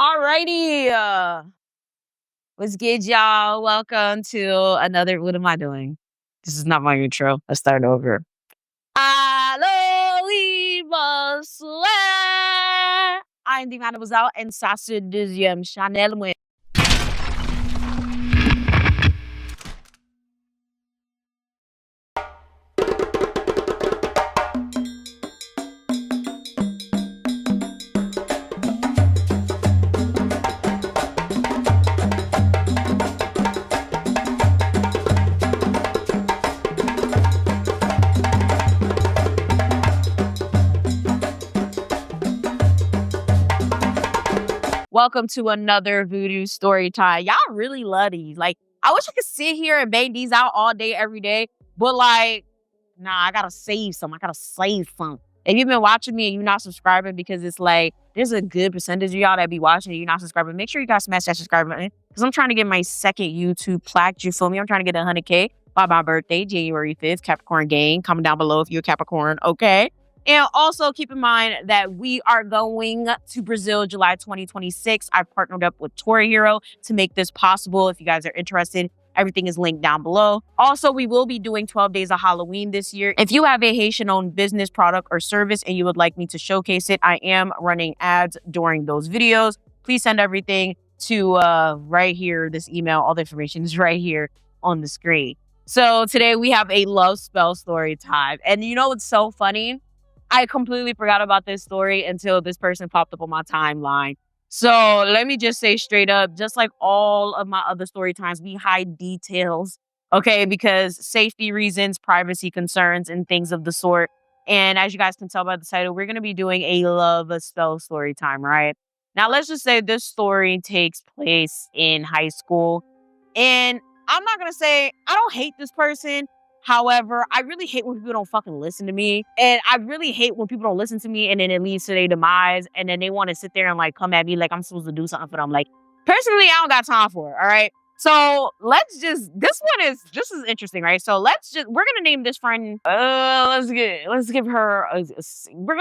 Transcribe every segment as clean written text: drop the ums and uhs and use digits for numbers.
Alrighty. What's good, y'all? Welcome to another. What am I doing? This is not my intro. Let's start over. Allô, bonsoir. I'm the Mademoiselle and ça c'est deuxième Chanel. Welcome to another Voodoo Storytime. Y'all really love these. Like, I wish I could sit here and bang these out all day, every day. But like, nah, I gotta save some. If you've been watching me and you're not subscribing, because it's like, there's a good percentage of y'all that be watching and you're not subscribing, make sure you guys smash that subscribe button. Because I'm trying to get my second YouTube plaque. You feel me? I'm trying to get 100K by my birthday, January 5th. Capricorn gang. Comment down below if you're a Capricorn, okay? And also keep in mind that we are going to Brazil July 2026. I've partnered up with Tour Hero to make this possible. If you guys are interested, everything is linked down below. Also, we will be doing 12 days of Halloween this year. If you have a Haitian-owned business, product, or service and you would like me to showcase it, I am running ads during those videos. Please send everything to right here, this email. All the information is right here on the screen. So today we have a love spell story time. And you know what's so funny? I completely forgot about this story until this person popped up on my timeline. So let me just say straight up, just like all of my other story times, we hide details, okay? Because safety reasons, privacy concerns, and things of the sort. And as you guys can tell by the title, we're going to be doing a love spell story time, right? Now, let's just say this story takes place in high school. And I'm not going to say I don't hate this person. However, I really hate when people don't fucking listen to me. And I really hate when people don't listen to me and then it leads to their demise. And then they want to sit there and like come at me like I'm supposed to do something for them. Like, personally, I don't got time for it. All right. So this is interesting, right? So we're going to name this friend, we're going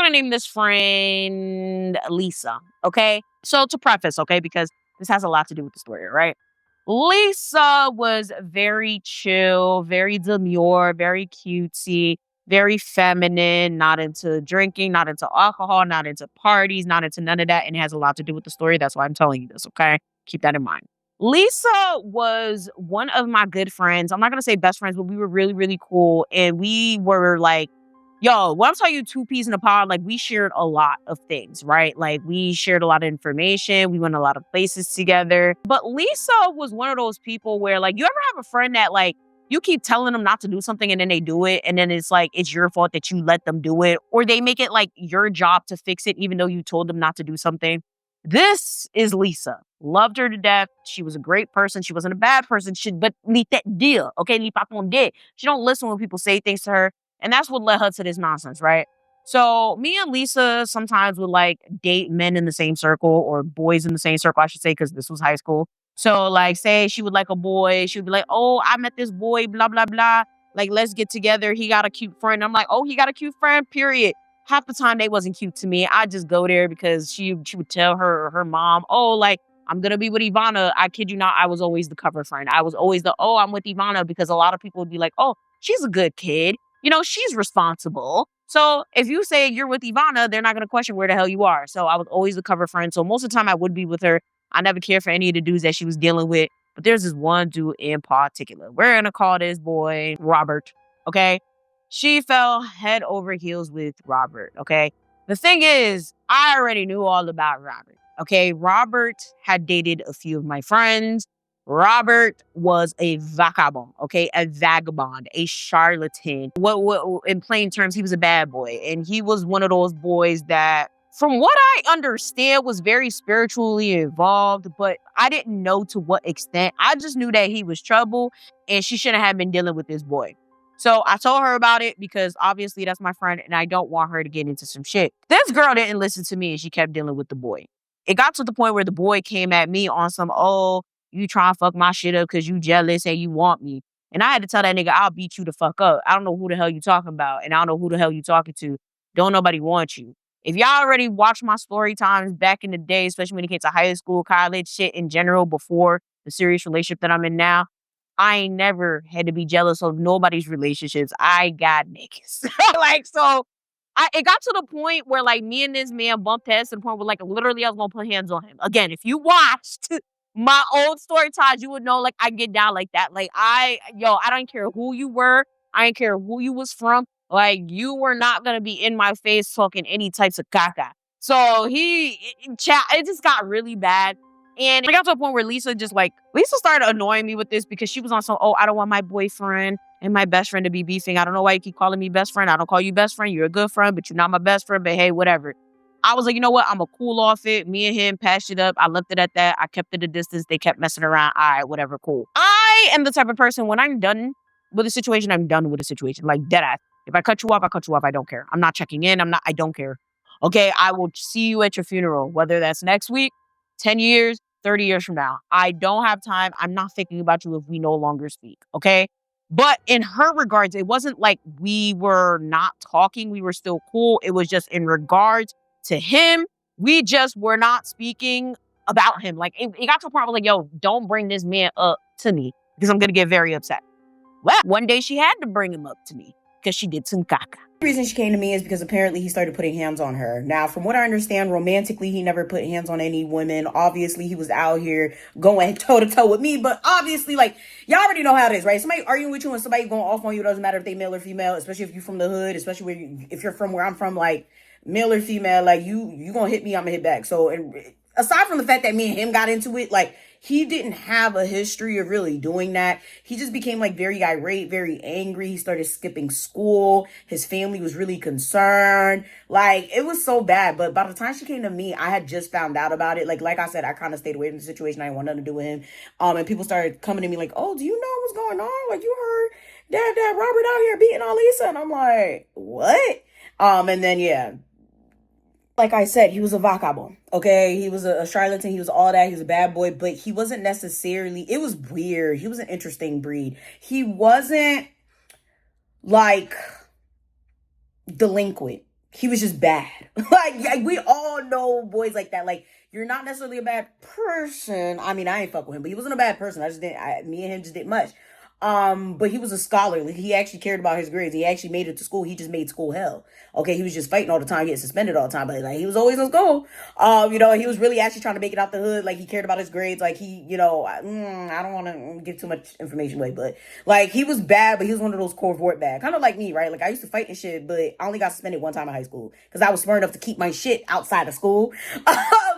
to name this friend Lisa. Okay. So to preface, okay, because this has a lot to do with the story, right? Lisa was very chill, very demure, very cutesy, very feminine, not into drinking, not into alcohol, not into parties, not into none of that. And it has a lot to do with the story. That's why I'm telling you this, okay? Keep that in mind. Lisa was one of my good friends. I'm not going to say best friends, but we were really, really cool. And we were like, yo, when I'm telling you two peas in a pod, like we shared a lot of things, right? Like we shared a lot of information. We went a lot of places together. But Lisa was one of those people where like, you ever have a friend that like, you keep telling them not to do something and then they do it. And then it's like, it's your fault that you let them do it. Or they make it like your job to fix it, even though you told them not to do something. This is Lisa. Loved her to death. She was a great person. She wasn't a bad person. But ni tête dire, okay? Ni pas ton dick. She don't listen when people say things to her. And that's what led her to this nonsense, right? So me and Lisa sometimes would like date men in the same circle or boys in the same circle, I should say, because this was high school. So like say she would like a boy. She would be like, oh, I met this boy, blah, blah, blah. Like, let's get together. He got a cute friend. I'm like, oh, he got a cute friend, period. Half the time they wasn't cute to me. I just go there because she would tell her mom, oh, like, I'm going to be with Yvana. I kid you not, I was always the cover friend. I was always I'm with Yvana, because a lot of people would be like, oh, she's a good kid. You know, she's responsible. So if you say you're with Yvana, they're not going to question where the hell you are. So I was always the cover friend. So most of the time I would be with her. I never cared for any of the dudes that she was dealing with. But there's this one dude in particular. We're going to call this boy Robert, okay? She fell head over heels with Robert, okay? The thing is, I already knew all about Robert, okay? Robert had dated a few of my friends. Robert was a vagabond, okay? A vagabond, a charlatan. What in plain terms, he was a bad boy. And he was one of those boys that, from what I understand, was very spiritually involved, but I didn't know to what extent. I just knew that he was trouble and she shouldn't have been dealing with this boy. So I told her about it because obviously that's my friend and I don't want her to get into some shit. This girl didn't listen to me and she kept dealing with the boy. It got to the point where the boy came at me on some, oh, you trying to fuck my shit up because you jealous and you want me. And I had to tell that nigga, I'll beat you the fuck up. I don't know who the hell you talking about. And I don't know who the hell you talking to. Don't nobody want you. If y'all already watched my story times back in the day, especially when it came to high school, college, shit in general, before the serious relationship that I'm in now, I ain't never had to be jealous of nobody's relationships. I got niggas. Like, so it got to the point where like me and this man bumped heads to the point where like literally I was gonna put hands on him. Again, if you watched my old story times, you would know like I get down like that. Like I don't care who you were. I didn't care who you was from. Like you were not gonna be in my face talking any types of caca. So it just got really bad. And it got to a point where Lisa started annoying me with this because she was on some, oh, I don't want my boyfriend and my best friend to be beefing. I don't know why you keep calling me best friend. I don't call you best friend. You're a good friend, but you're not my best friend. But hey, whatever. I was like, you know what? I'm going to cool off it. Me and him patched it up. I left it at that. I kept it a distance. They kept messing around. All right, whatever, cool. I am the type of person, when I'm done with a situation, I'm done with a situation. Like, deadass. If I cut you off, I cut you off. I don't care. I'm not checking in. I don't care. Okay, I will see you at your funeral, whether that's next week, 10 years, 30 years from now. I don't have time. I'm not thinking about you if we no longer speak, okay? But in her regards, it wasn't like we were not talking. We were still cool. It was just in regards to him, we just were not speaking about him. Like, it got to a point where like, yo, don't bring this man up to me because I'm going to get very upset. Well, one day she had to bring him up to me because she did some caca. The reason she came to me is because apparently he started putting hands on her. Now, from what I understand, romantically, he never put hands on any women. Obviously, he was out here going toe-to-toe with me. But obviously, like, y'all already know how it is, right? Somebody arguing with you and somebody going off on you, doesn't matter if they male or female, especially if you're from the hood, especially if you're from where I'm from, like, male or female, like, you gonna hit me, I'm gonna hit back. So, and aside from the fact that me and him got into it, like, he didn't have a history of really doing that. He just became like very irate, very angry. He started skipping school. His family was really concerned. Like, it was so bad. But by the time she came to me, I had just found out about it. Like I said, I kind of stayed away from the situation. I didn't want nothing to do with him. And people started coming to me like, oh, do you know what's going on? Like, you heard Dad Robert out here beating on Lisa. And I'm like, what? And then, yeah. Like I said, he was a vagabond, okay? He was a charlatan. He was all that. He was a bad boy, but he wasn't necessarily, it was weird. He was an interesting breed. He wasn't like delinquent. He was just bad. Like, we all know boys like that. Like, you're not necessarily a bad person. I mean, I ain't fuck with him, but he wasn't a bad person. Me and him just did much. But he was a scholar. Like, he actually cared about his grades. He actually made it to school. He just made school hell. Okay, he was just fighting all the time, getting suspended all the time, but like he was always in school. He was really actually trying to make it out the hood. Like, he cared about his grades. Like, I don't want to give too much information away, but like, he was bad, but he was one of those covert bad, kind of like me, right? Like, I used to fight and shit, but I only got suspended one time in high school because I was smart enough to keep my shit outside of school.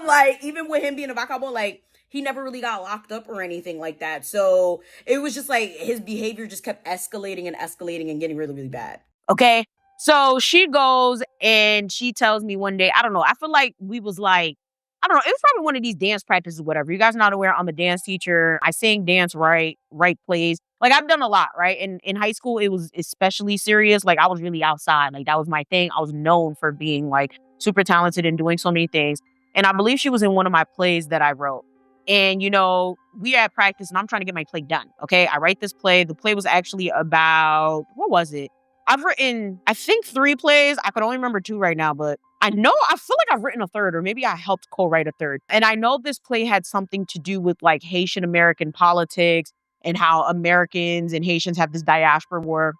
Like, even with him being a vagabond, like, he never really got locked up or anything like that. So it was just like his behavior just kept escalating and getting really, really bad. Okay. So she goes and she tells me one day, I don't know, I feel like we was like, I don't know, it was probably one of these dance practices or whatever. You guys are not aware, I'm a dance teacher. I sing, dance, write plays. Like, I've done a lot, right? And in high school, it was especially serious. Like, I was really outside. Like, that was my thing. I was known for being like super talented and doing so many things. And I believe she was in one of my plays that I wrote. And, we at practice and I'm trying to get my play done. Okay. I write this play. The play was actually about, what was it? I've written, I think 3 plays. I could only remember 2 right now, but I feel like I've written a third, or maybe I helped co-write a third. And I know this play had something to do with like Haitian American politics and how Americans and Haitians have this diaspora war.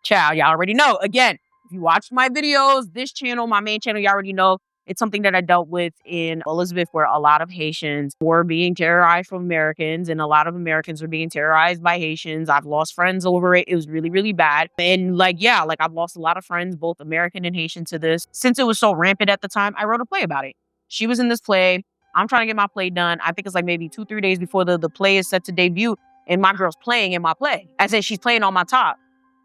Child, y'all already know. Again, if you watched my videos, this channel, my main channel, you already know. It's something that I dealt with in Elizabeth, where a lot of Haitians were being terrorized from Americans and a lot of Americans were being terrorized by Haitians. I've lost friends over it. It was really, really bad. And I've lost a lot of friends, both American and Haitian, to this. Since it was so rampant at the time, I wrote a play about it. She was in this play. I'm trying to get my play done. I think it's like maybe 2-3 days before the play is set to debut. And my girl's playing in my play. I said, she's playing on my top.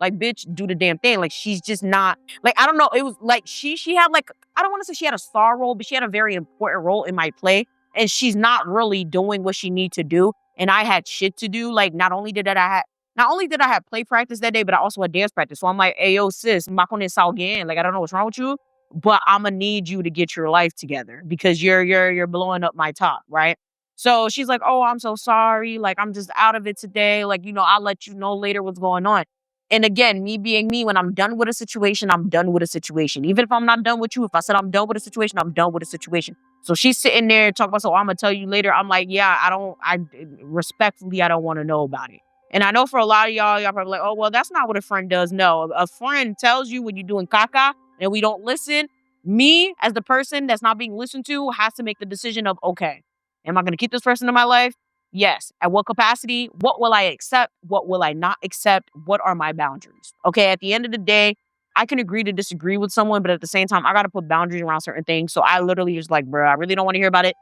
Like, bitch, do the damn thing. Like, she's just not, like, I don't know. It was like, she had like, I don't want to say she had a star role, but she had a very important role in my play. And she's not really doing what she needs to do. And I had shit to do. Like, not only did I have play practice that day, but I also had dance practice. So I'm like, hey, yo, sis, like, I don't know what's wrong with you, but I'm gonna need you to get your life together because you're blowing up my top, right? So she's like, oh, I'm so sorry. Like, I'm just out of it today. Like, I'll let you know later what's going on. And again, me being me, when I'm done with a situation, I'm done with a situation. Even if I'm not done with you, if I said I'm done with a situation, I'm done with a situation. So she's sitting there talking about, so I'm gonna tell you later. I'm like, yeah, I respectfully, I don't want to know about it. And I know for a lot of y'all probably like, oh, well, that's not what a friend does. No, a friend tells you when you're doing caca and we don't listen. Me, as the person that's not being listened to, has to make the decision of, okay, am I gonna keep this person in my life? Yes. At what capacity? What will I accept? What will I not accept? What are my boundaries? Okay. At the end of the day, I can agree to disagree with someone, but at the same time, I got to put boundaries around certain things. So I literally was like, bro, I really don't want to hear about it.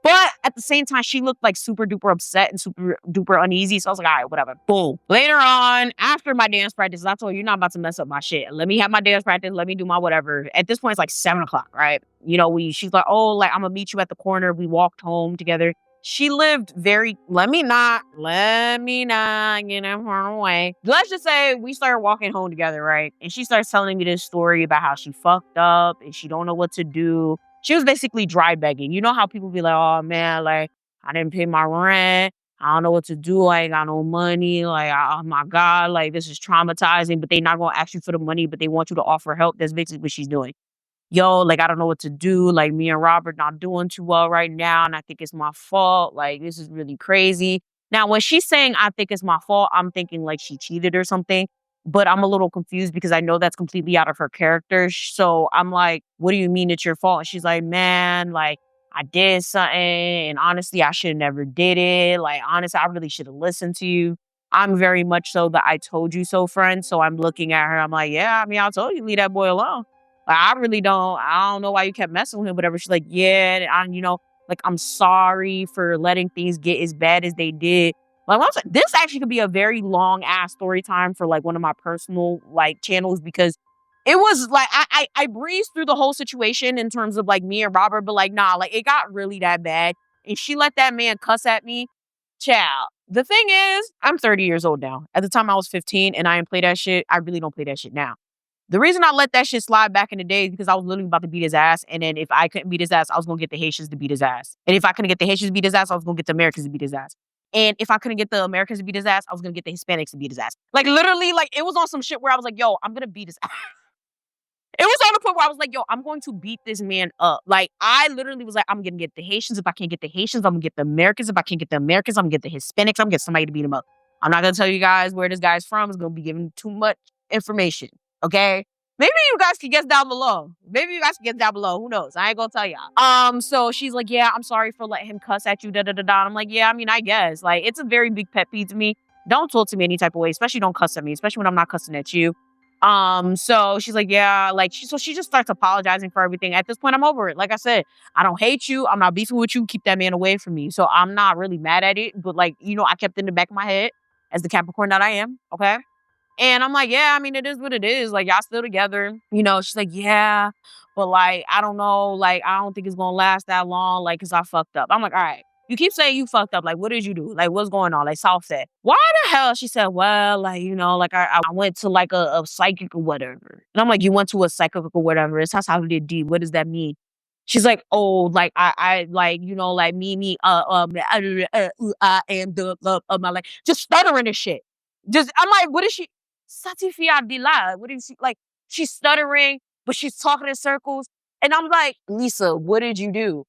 But at the same time, she looked like super duper upset and super duper uneasy. So I was like, all right, whatever. Boom. Later on, after my dance practice, I told her, you're not about to mess up my shit. Let me have my dance practice. Let me do my whatever. At this point, it's like 7 o'clock, right? You know, she's like, oh, like, I'm going to meet you at the corner. We walked home together. She lived very, let me not get in front away. Let's just say we started walking home together, right? And she starts telling me this story about how she fucked up and she don't know what to do. She was basically dry begging. You know how people be like, oh man, like, I didn't pay my rent. I don't know what to do. I ain't got no money. Like, oh my God, like, this is traumatizing. But they not going to ask you for the money, but they want you to offer help. That's basically what she's doing. Yo, like, I don't know what to do. Like, me and Robert not doing too well right now, and I think it's my fault. Like, this is really crazy. Now, when she's saying I think it's my fault, I'm thinking like she cheated or something. But I'm a little confused because I know that's completely out of her character. So I'm like, what do you mean it's your fault? And she's like, man, like, I did something, and honestly, I should have never did it. Like, honestly, I really should have listened to you. I'm very much so the I told you so friend. So I'm looking at her. I'm like, yeah, I mean, I told you, leave that boy alone. Like, I don't know why you kept messing with him, whatever. She's like, yeah, like, I'm sorry for letting things get as bad as they did. Like, I was like, this actually could be a very long ass story time for like one of my personal like channels, because it was like, I breezed through the whole situation in terms of like me and Robert, but like, nah, like, it got really that bad. And she let that man cuss at me. Child. The thing is, I'm 30 years old now. At the time I was 15 and I didn't play that shit. I really don't play that shit now. The reason I let that shit slide back in the day is because I was literally about to beat his ass. And then if I couldn't beat his ass, I was going to get the Haitians to beat his ass. And if I couldn't get the Haitians to beat his ass, I was going to get the Americans to beat his ass. And if I couldn't get the Americans to beat his ass, I was going to get the Hispanics to beat his ass. Like, literally, like, it was on some shit where I was like, yo, I'm going to beat his ass. It was on the point where I was like, yo, I'm going to beat this man up. Like, I literally was like, I'm going to get the Haitians. If I can't get the Haitians, I'm going to get the Americans. If I can't get the Americans, I'm going to get the Hispanics. I'm going to get somebody to beat him up. I'm not going to tell you guys where this guy's from. It's going to be giving too much information. Okay? Maybe you guys can guess down below. Who knows? I ain't going to tell y'all. So she's like, yeah, I'm sorry for letting him cuss at you. Da da da da. I'm like, yeah, I mean, I guess. Like, it's a very big pet peeve to me. Don't talk to me any type of way, especially don't cuss at me, especially when I'm not cussing at you. So she's like, yeah, like, she just starts apologizing for everything. At this point, I'm over it. Like I said, I don't hate you. I'm not beefing with you. Keep that man away from me. So I'm not really mad at it. But like, you know, I kept it in the back of my head as the Capricorn that I am. Okay. And I'm like, yeah, I mean, it is what it is. Like, y'all still together. You know, she's like, yeah, but like, I don't know. Like, I don't think it's going to last that long. Like, cause I fucked up. I'm like, all right. You keep saying you fucked up. Like, what did you do? Like, what's going on? Like, South said, why the hell? She said, well, like, you know, like, I went to like a psychic or whatever. And I'm like, you went to a psychic or whatever. It's how did D. What does that mean? She's like, oh, like, I like, you know, like, I am the of my life. Just stuttering and shit. I'm like, what is she? Satifia Dila. What is she? Like, she's stuttering, but she's talking in circles. And I'm like, Lisa, what did you do?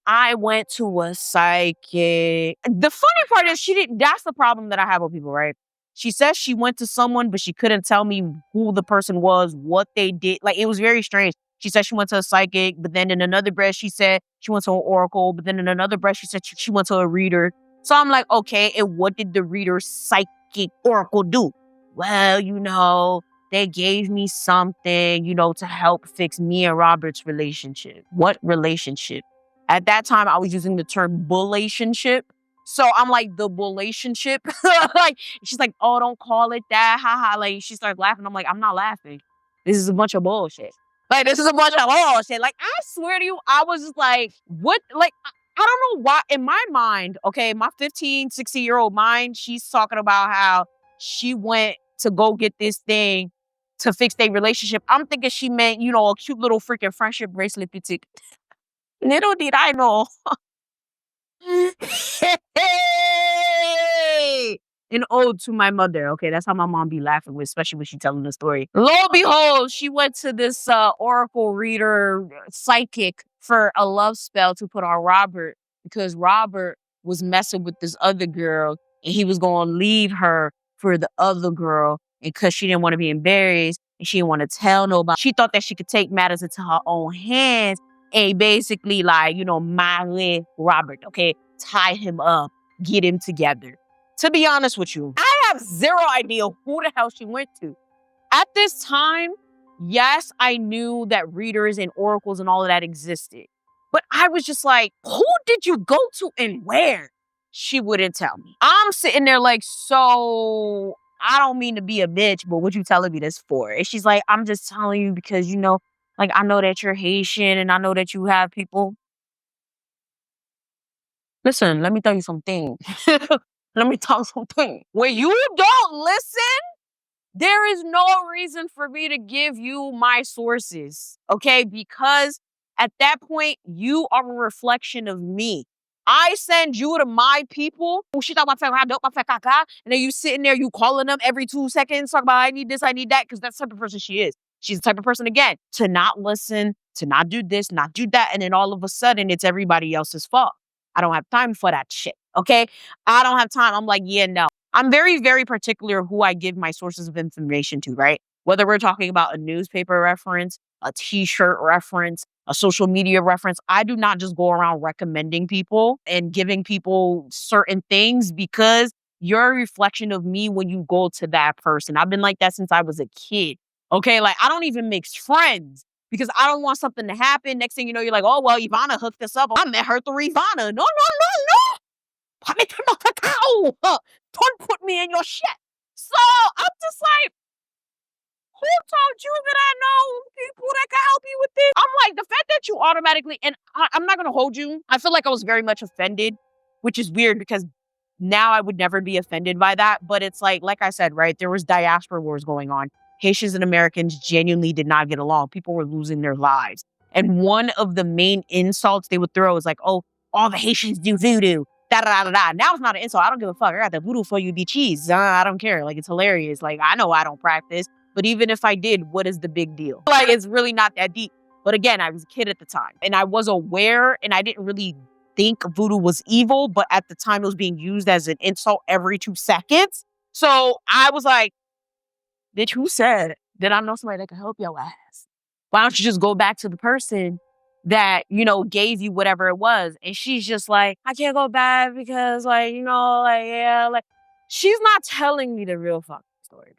I went to a psychic. The funny part is that's the problem that I have with people, right? She says she went to someone, but she couldn't tell me who the person was, what they did. Like, it was very strange. She said she went to a psychic, but then in another breath, she said she went to an oracle, but then in another breath, she said she went to a reader. So I'm like, okay, and what did the reader psychic oracle do? Well, you know, they gave me something, you know, to help fix me and Robert's relationship. What relationship? At that time, I was using the term bullationship. So I'm like, the bullationship? Like, she's like, oh, don't call it that. Ha ha. Like, she starts laughing. I'm like, I'm not laughing. This is a bunch of bullshit. Like, this is a bunch of bullshit. Like, I swear to you, I was just like, what? Like, I don't know why. In my mind, okay, my 15, 16-year-old mind, she's talking about how she went to go get this thing to fix their relationship. I'm thinking she meant, you know, a cute little freaking friendship bracelet petite. Little did I know. Hey! an ode to my mother. Okay, that's how my mom be laughing with, especially when she telling the story. Lo and behold, she went to this oracle reader psychic for a love spell to put on Robert because Robert was messing with this other girl and he was going to leave her for the other girl. And because she didn't want to be embarrassed and she didn't want to tell nobody, she thought that she could take matters into her own hands and basically like, marry Robert, okay? Tie him up, get him together. To be honest with you, I have zero idea who the hell she went to. At this time, yes, I knew that readers and oracles and all of that existed. But I was just like, who did you go to and where? She wouldn't tell me. I'm sitting there like, so I don't mean to be a bitch, but what you telling me this for? And she's like, I'm just telling you because, like I know that you're Haitian and I know that you have people. Listen, let me tell you something. Let me tell you something. When you don't listen, there is no reason for me to give you my sources, okay? Because at that point, you are a reflection of me. I send you to my people. And then you sitting there, you calling them every 2 seconds, talking about, I need this, I need that, because that's the type of person she is. She's the type of person, again, to not listen, to not do this, not do that, and then all of a sudden, it's everybody else's fault. I don't have time for that shit, okay? I don't have time. I'm like, yeah, no. I'm very, very particular who I give my sources of information to, right? Whether we're talking about a newspaper reference, a t-shirt reference, a social media reference, I do not just go around recommending people and giving people certain things because you're a reflection of me when you go to that person. I've been like that since I was a kid, okay? Like, I don't even mix friends because I don't want something to happen. Next thing you know, you're like, oh, well, Yvana hooked us up. I met her through Yvana. No. Don't put me in your shit. So I'm just like, who told you that I know people that can help you with this? I'm like, the fact that you automatically, and I'm not going to hold you. I feel like I was very much offended, which is weird because now I would never be offended by that. But it's like I said, right? There was diaspora wars going on. Haitians and Americans genuinely did not get along. People were losing their lives. And one of the main insults they would throw is like, oh, all the Haitians do voodoo. Da-da-da-da-da. Now it's not an insult. I don't give a fuck. I got the voodoo for you, bitches. I don't care. Like, it's hilarious. Like, I know I don't practice. But even if I did, what is the big deal? Like, it's really not that deep. But again, I was a kid at the time. And I was aware, and I didn't really think voodoo was evil. But at the time, it was being used as an insult every 2 seconds. So I was like, bitch, who said that I know somebody that can help your ass? Why don't you just go back to the person that, gave you whatever it was? And she's just like, I can't go back because, she's not telling me the real fucking story.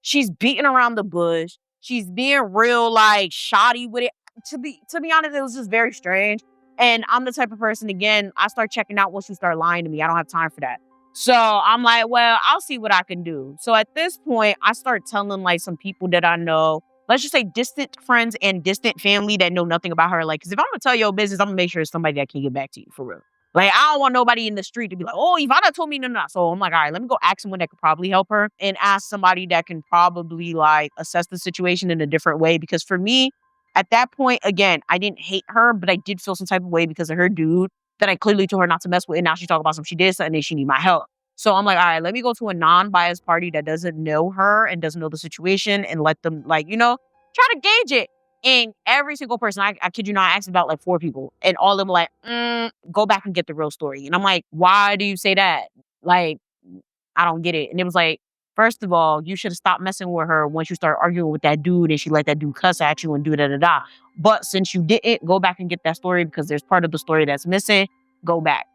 She's beating around the bush. She's being real, shoddy with it. To be honest, it was just very strange. And I'm the type of person, again, I start checking out once you start lying to me. I don't have time for that. So I'm like, well, I'll see what I can do. So at this point, I start telling some people that I know, let's just say distant friends and distant family that know nothing about her. Because if I'm going to tell your business, I'm going to make sure it's somebody that can get back to you for real. I don't want nobody in the street to be like, oh, Yvana told me no. So I'm like, all right, let me go ask someone that could probably help her and ask somebody that can probably assess the situation in a different way. Because for me, at that point, again, I didn't hate her, but I did feel some type of way because of her dude that I clearly told her not to mess with. And now she's talking about something she did something and she need my help. So I'm like, all right, let me go to a non-biased party that doesn't know her and doesn't know the situation and let them try to gauge it. And every single person, I kid you not, I asked about 4 people and all of them were like, go back and get the real story. And I'm like, why do you say that? I don't get it. And it was like, first of all, you should have stopped messing with her once you start arguing with that dude and she let that dude cuss at you and do da-da-da. But since you didn't, go back and get that story because there's part of the story that's missing. Go back.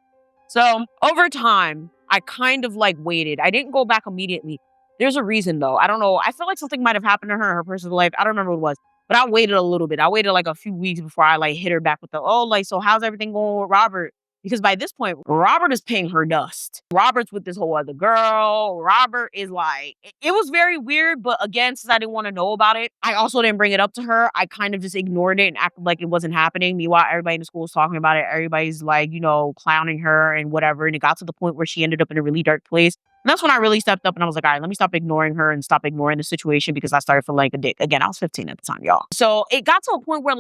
So over time, I kind of waited. I didn't go back immediately. There's a reason though. I don't know. I feel like something might have happened to her in her personal life. I don't remember what it was. But I waited a little bit. I waited a few weeks before I hit her back with so how's everything going with Robert? Because by this point, Robert is paying her dust. Robert's with this whole other girl. Robert is it was very weird. But again, since I didn't want to know about it, I also didn't bring it up to her. I kind of just ignored it and acted like it wasn't happening. Meanwhile, everybody in the school was talking about it. Everybody's clowning her and whatever. And it got to the point where she ended up in a really dark place. And that's when I really stepped up and I was like, all right, let me stop ignoring her and stop ignoring the situation because I started feeling like a dick. Again, I was 15 at the time, y'all. So it got to a point where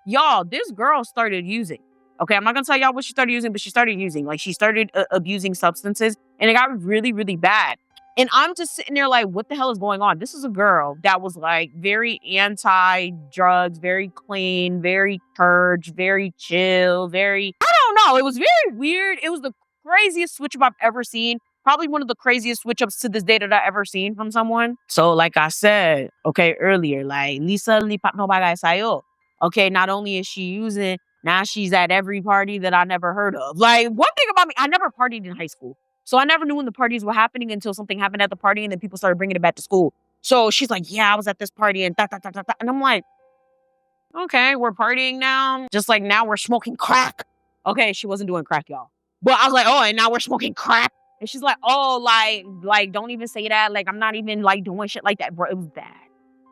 y'all, this girl started using. Okay, I'm not gonna tell y'all what she started using, but she started using. Like, she started abusing substances, and it got really, really bad. And I'm just sitting there like, what the hell is going on? This is a girl that was like very anti-drugs, very clean, very purge, very chill, I don't know. It was very weird. It was the craziest switch up I've ever seen. Probably one of the craziest switch ups to this day that I ever seen from someone. So, like I said, okay, earlier, like Lisa lipat no bagay sayo. Okay, not only is she using, now she's at every party that I never heard of. Like, one thing about me, I never partied in high school. So I never knew when the parties were happening until something happened at the party and then people started bringing it back to school. So she's like, yeah, I was at this party and da, da, da, da, da. And I'm like, okay, we're partying now. Just like now we're smoking crack. Okay, she wasn't doing crack, y'all. But I was like, oh, and now we're smoking crack. And she's like, oh, like, don't even say that. Like, I'm not even like doing shit like that, bro. It was bad.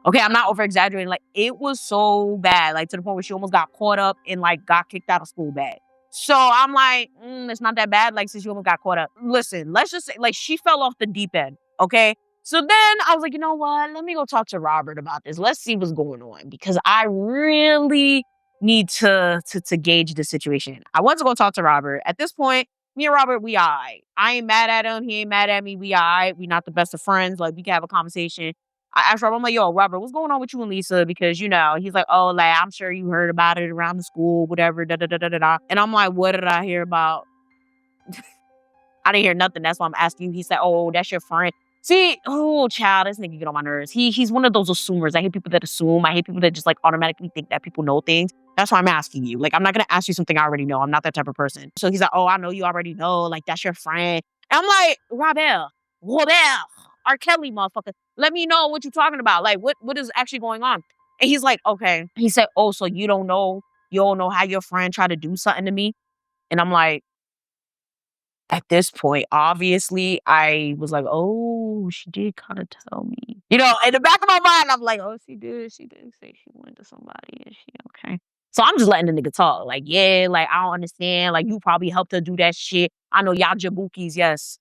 Okay, I'm not over exaggerating. Like, it was so bad. Like, to the point where she almost got caught up and like got kicked out of school bad. So I'm like, it's not that bad. Like, since you almost got caught up. Listen, let's just say, like, she fell off the deep end. Okay. So then I was like, you know what? Let me go talk to Robert about this. Let's see what's going on because I really need to gauge the situation. I went to go talk to Robert. At this point, me and Robert, we all right. I ain't mad at him. He ain't mad at me. We all right. We not the best of friends. Like, we can have a conversation. I asked Robert, I'm like, yo, Robert, what's going on with you and Lisa? Because, you know, he's like, oh, like, I'm sure you heard about it around the school, whatever, da da da da da da. And I'm like, what did I hear about? I didn't hear nothing. That's why I'm asking you. He said, oh, that's your friend. See, oh, child, this nigga get on my nerves. He's one of those assumers. I hate people that assume. I hate people that just like automatically think that people know things. That's why I'm asking you. Like, I'm not gonna ask you something I already know. I'm not that type of person. So he's like, oh, I know you already know. Like, that's your friend. And I'm like, Robert, R. Kelly, motherfucker. Let me know what you're talking about. Like, what is actually going on? And he's like, okay. He said, oh, so you don't know how your friend tried to do something to me? And I'm like, at this point, obviously, I was like, oh, she did kind of tell me. You know, in the back of my mind, I'm like, oh, she did say she went to somebody. Is she okay? So I'm just letting the nigga talk. Like, yeah, like, I don't understand. Like, you probably helped her do that shit. I know y'all jabukis, yes.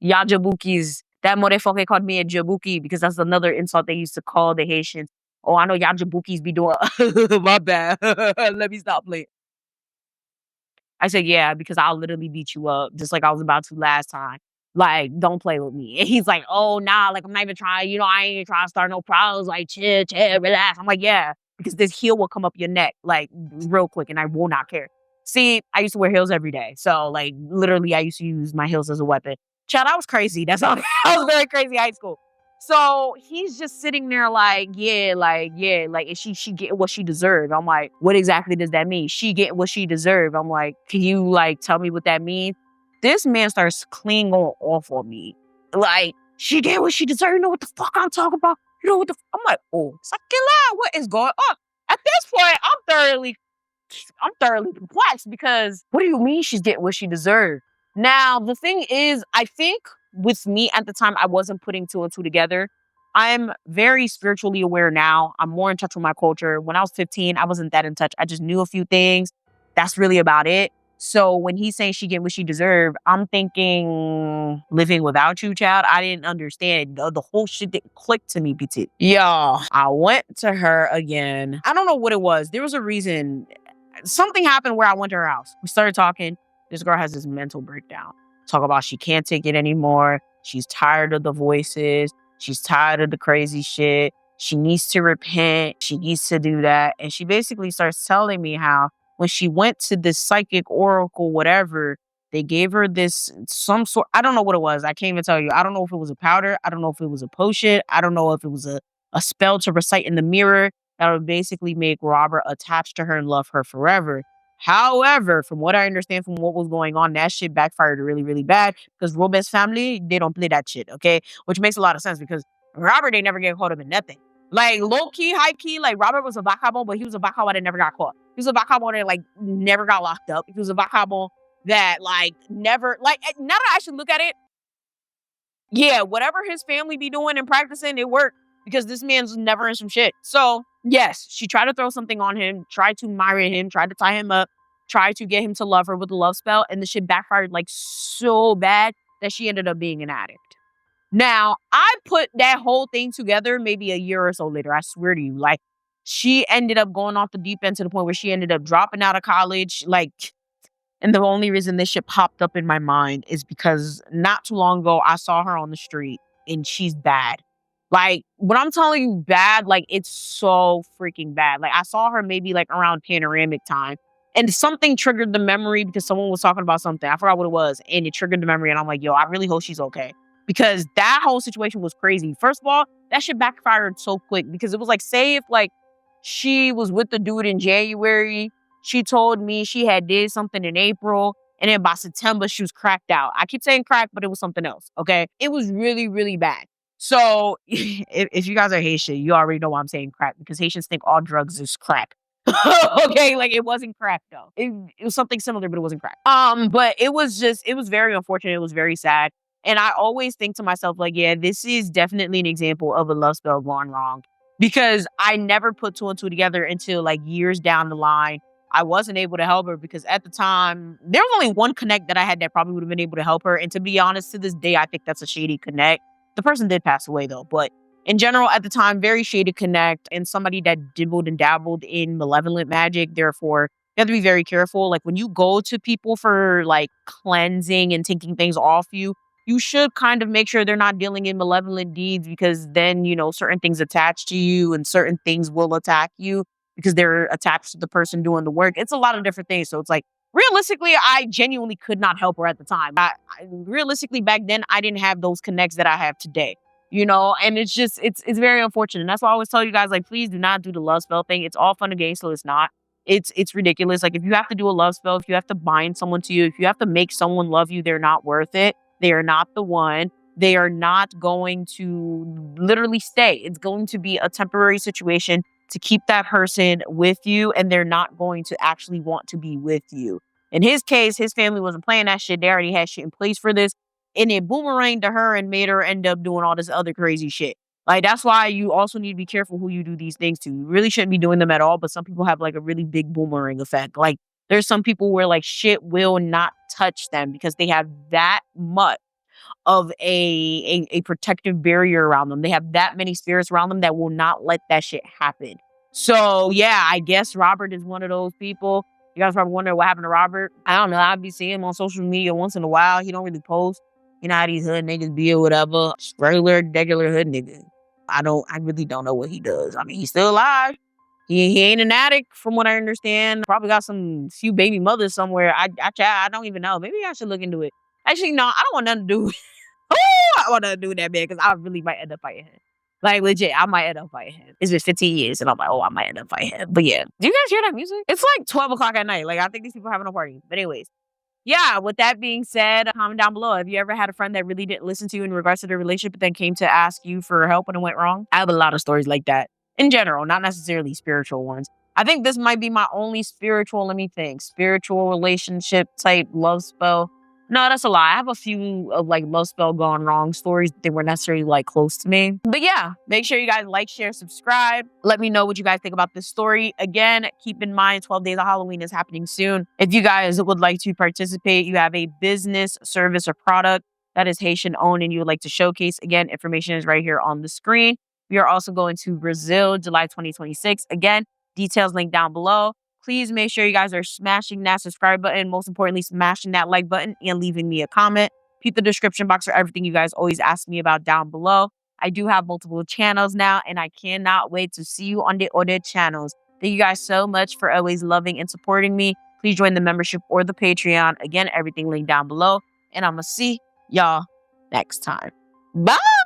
Y'all jabukis. That motherfucker called me a jabuki because that's another insult they used to call the Haitians. Oh, I know y'all jabukis be doing. My bad. Let me stop playing. I said, yeah, because I'll literally beat you up just like I was about to last time. Like, don't play with me. And he's like, oh, nah, like, I'm not even trying, I ain't even trying to start no problems. Like, chill, relax. I'm like, yeah, because this heel will come up your neck, like, real quick, and I will not care. See, I used to wear heels every day. So, like, literally, I used to use my heels as a weapon. Child, I was crazy. That's all. I was very crazy in high school. So he's just sitting there like, yeah, is she getting what she deserved? I'm like, what exactly does that mean? She getting what she deserved. I'm like, can you like tell me what that means? This man starts clinging off on me. Like, she get what she deserved. You know what the fuck I'm talking about? You know what the I'm like, oh, what is going on? At this point, I'm thoroughly perplexed because what do you mean she's getting what she deserved? Now, the thing is, I think with me at the time, I wasn't putting two and two together. I'm very spiritually aware now. I'm more in touch with my culture. When I was 15, I wasn't that in touch. I just knew a few things. That's really about it. So when he's saying she get what she deserved, I'm thinking living without you, child. I didn't understand. The whole shit didn't click to me, BT. Y'all, I went to her again. I don't know what it was. There was a reason. Something happened where I went to her house. We started talking. This girl has this mental breakdown. Talk about she can't take it anymore. She's tired of the voices. She's tired of the crazy shit. She needs to repent. She needs to do that. And she basically starts telling me how when she went to this psychic oracle, whatever, they gave her this some sort. I don't know what it was. I can't even tell you. I don't know if it was a powder. I don't know if it was a potion. I don't know if it was a spell to recite in the mirror that would basically make Robert attached to her and love her forever. However, from what I understand from what was going on, that shit backfired really, really bad because Robert's family, they don't play that shit, okay? Which makes a lot of sense because Robert, they never get caught up in nothing. Like, low-key, high-key, like, Robert was a vagabond, but he was a vagabond that never got caught. He was a vagabond that, like, never got locked up. He was a vagabond that, like, never, like, now that I should look at it, yeah, whatever his family be doing and practicing, it worked because this man's never in some shit. So, yes, she tried to throw something on him, tried to marry him, tried to tie him up, tried to get him to love her with a love spell, and the shit backfired like so bad that she ended up being an addict. Now, I put that whole thing together maybe a year or so later. I swear to you. Like, she ended up going off the deep end to the point where she ended up dropping out of college. Like, and the only reason this shit popped up in my mind is because not too long ago, I saw her on the street and she's bad. Like, when I'm telling you bad, like, it's so freaking bad. Like, I saw her maybe like around panoramic time and something triggered the memory because someone was talking about something. I forgot what it was. And it triggered the memory. And I'm like, yo, I really hope she's okay. Because that whole situation was crazy. First of all, that shit backfired so quick because it was like, say if like she was with the dude in January, she told me she had did something in April, and then by September, she was cracked out. I keep saying crack, but it was something else, okay? It was really, really bad. So if you guys are Haitian, you already know why I'm saying crack, because Haitians think all drugs is crack. Okay, like it wasn't crack though. It was something similar, but it wasn't crack. But it was very unfortunate. It was very sad. And I always think to myself, like, yeah, this is definitely an example of a love spell gone wrong. Because I never put two and two together until like years down the line. I wasn't able to help her because at the time, there was only one connect that I had that probably would have been able to help her. And to be honest, to this day, I think that's a shady connect. The person did pass away though, but in general, at the time, very shady connect and somebody that dibbled and dabbled in malevolent magic. Therefore, you have to be very careful. Like when you go to people for like cleansing and taking things off you, you should kind of make sure they're not dealing in malevolent deeds, because then, you know, certain things attach to you and certain things will attack you because they're attached to the person doing the work. It's a lot of different things. So it's like, realistically, I genuinely could not help her at the time. Realistically, back then, I didn't have those connects that I have today, you know? And it's just, it's very unfortunate. And that's why I always tell you guys, like, please do not do the love spell thing. It's all fun and games, so it's not. It's ridiculous. Like, if you have to do a love spell, if you have to bind someone to you, if you have to make someone love you, they're not worth it. They are not the one. They are not going to literally stay. It's going to be a temporary situation to keep that person with you, and they're not going to actually want to be with you. In his case, his family wasn't playing that shit. They already had shit in place for this, and it boomeranged to her and made her end up doing all this other crazy shit. Like, that's why you also need to be careful who you do these things to. You really shouldn't be doing them at all, but some people have like a really big boomerang effect. Like, there's some people where like shit will not touch them because they have that much of a protective barrier around them. They have that many spirits around them that will not let that shit happen. So yeah, I guess Robert is one of those people. You guys probably wonder what happened to Robert. I don't know. I'd be seeing him on social media once in a while. He don't really post. You know how these hood niggas be or whatever. Just regular hood nigga. I really don't know what he does. I mean, he's still alive. He ain't an addict, from what I understand. Probably got some few baby mothers somewhere. I don't even know. Maybe I should look into it. Actually, no, I don't want nothing to do. I want to do that, man, because I really might end up fighting him. Like, legit, I might end up fighting him. It's been 15 years, and I'm like, oh, I might end up fighting him. But yeah, do you guys hear that music? It's like 12 o'clock at night. Like, I think these people are having a party. But anyways, yeah, with that being said, comment down below. Have you ever had a friend that really didn't listen to you in regards to their relationship, but then came to ask you for help when it went wrong? I have a lot of stories like that. In general, not necessarily spiritual ones. I think this might be my only spiritual relationship type love spell. No, that's a lie. I have a few of like love spell gone wrong stories that were necessarily like close to me. But yeah, make sure you guys like, share, subscribe. Let me know what you guys think about this story. Again, keep in mind 12 Days of Halloween is happening soon. If you guys would like to participate, you have a business, service, or product that is Haitian owned and you would like to showcase, again, information is right here on the screen. We are also going to Brazil, July 2026. Again, details linked down below. Please make sure you guys are smashing that subscribe button. Most importantly, smashing that like button and leaving me a comment. Keep the description box for everything you guys always ask me about down below. I do have multiple channels now, and I cannot wait to see you on the other channels. Thank you guys so much for always loving and supporting me. Please join the membership or the Patreon. Again, everything linked down below. And I'm going to see y'all next time. Bye!